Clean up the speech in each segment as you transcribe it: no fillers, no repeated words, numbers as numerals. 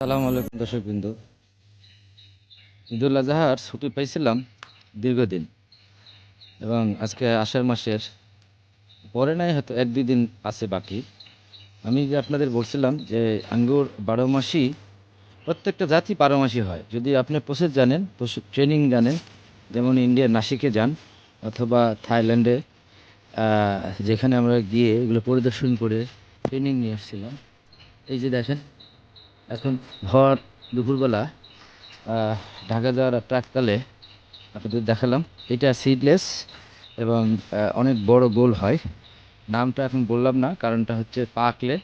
সালাম আলাইকুম দর্শকবৃন্দ। ঈদুল আজহার ছুটি পাইছিলাম দীর্ঘদিন, এবং আজকে আষাঢ় মাসের পরে নাই, হয়তো 1-2 দিন আছে বাকি। আমি যে আপনাদের বলছিলাম যে আঙ্গুর 12 মাসই, প্রত্যেকটা জাতি 12 মাসই হয় যদি আপনি প্রসেস জানেন, ট্রেনিং জানেন। যেমন ইন্ডিয়ার নাসিকে যান অথবা থাইল্যান্ডে, যেখানে আমরা গিয়ে এগুলো পরিদর্শন করে ট্রেনিং নিয়ে আসছিলাম। এই যে দেখেন, এখন ভর দুপুরবেলা ঢাকা যাওয়ার ট্রাককালে আপনাদের দেখালাম। এটা সিডলেস এবং অনেক বড় গোল হয়। নামটা এখন বললাম না, কারণটা হচ্ছে পাকলে।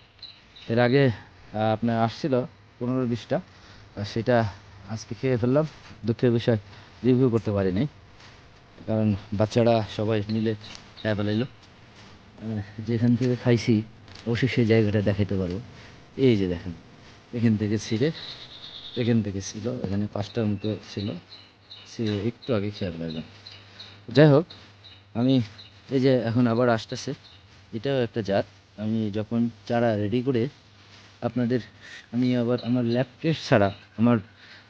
এর আগে আপনার আসছিল 15-20টা, সেটা আজকে খেয়ে ফেললাম। দুঃখের বিষয়, রিভিউ করতে পারিনি, কারণ বাচ্চারা সবাই মিলে খেয়ে ফেলাইলো। যেখান থেকে খাইছি অবশ্যই সেই জায়গাটা দেখাইতে পারবো। এই যে দেখেন, এখান থেকে ছিঁড়ে, এখান থেকে ছিল, এখানে 5টার মতো ছিল, সে একটু আগে খেয়ে ফেলাইলাম। যাই হোক, আমি এই যে এখন আবার আসতেছে, এটাও একটা জাত। আমি যখন চারা রেডি করে আপনাদের, আমি আবার আমার ল্যাব টেস্ট ছাড়া আমার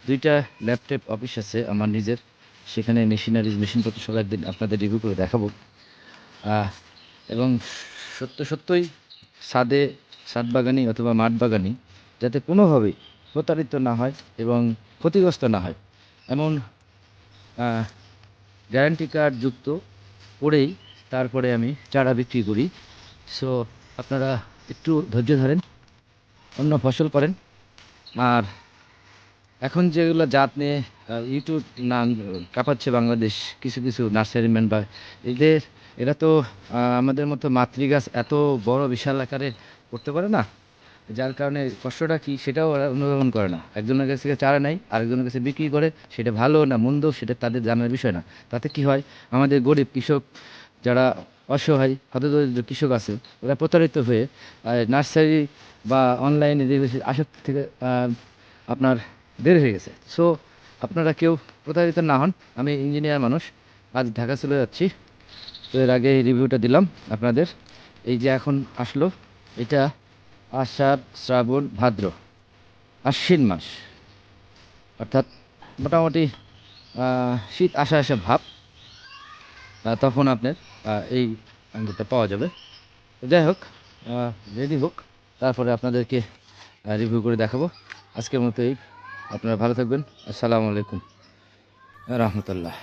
2টা ল্যাপটপ অফিস আছে আমার নিজের, সেখানে মেশিনপত্র সব একদিন আপনাদের রিভিউ করে দেখাবো। এবং সত্যই ছাদে, ছাদ বাগানি অথবা মাঠ বাগানি যাতে কোনোভাবেই প্রতারিত না হয় এবং ক্ষতিগ্রস্ত না হয়, এমন গ্যারান্টি কার্ড যুক্ত করেই তারপরে আমি চারা বিক্রি করি। সো আপনারা একটু ধৈর্য ধরেন, অন্য ফসল করেন। আর এখন যেগুলো জাত নিয়ে ইউটিউব নাম কাঁপাচ্ছে বাংলাদেশ, কিছু কিছু নার্সারিম্যান বা এদের, এরা তো আমাদের মতো মাতৃগাছ এত বড় বিশাল আকারে করতে পারে না, যার কারণে কষ্টটা কী সেটাও ওরা অনুধাবন করে না। একজনের কাছ থেকে চারা নেয়, আরেকজনের কাছে বিক্রি করে, সেটা ভালো না মন্দ সেটা তাদের জানার বিষয় না। তাতে কি হয়, আমাদের গরিব কৃষক, যারা অসহায় হতদরিদ্র কৃষক আছে, ওরা প্রতারিত হয়ে নার্সারি বা অনলাইনে যে আসক্তি থেকে আপনার বের হয়ে গেছে। সো আপনারা কেউ প্রতারিত না হন। আমি ইঞ্জিনিয়ার মানুষ, আজ ঢাকা চলে যাচ্ছি। তো এর আগে এই রিভিউটা দিলাম আপনাদের। এই যে এখন আসলো, এটা আষাঢ় শ্রাবণ ভাদ্র, আশ্বিন মাস, অর্থাৎ মোটামুটি শীত আসা আসা ভাব, তখন আপনার এই আঙ্গুরটা পাওয়া যাবে। যাই হোক, রেডি হোক, তারপরে আপনাদেরকে রিভিউ করে দেখাবো। আজকের মতো এই, আপনারা ভালো থাকবেন। আসসালামু আলাইকুম রহমতুল্লাহ।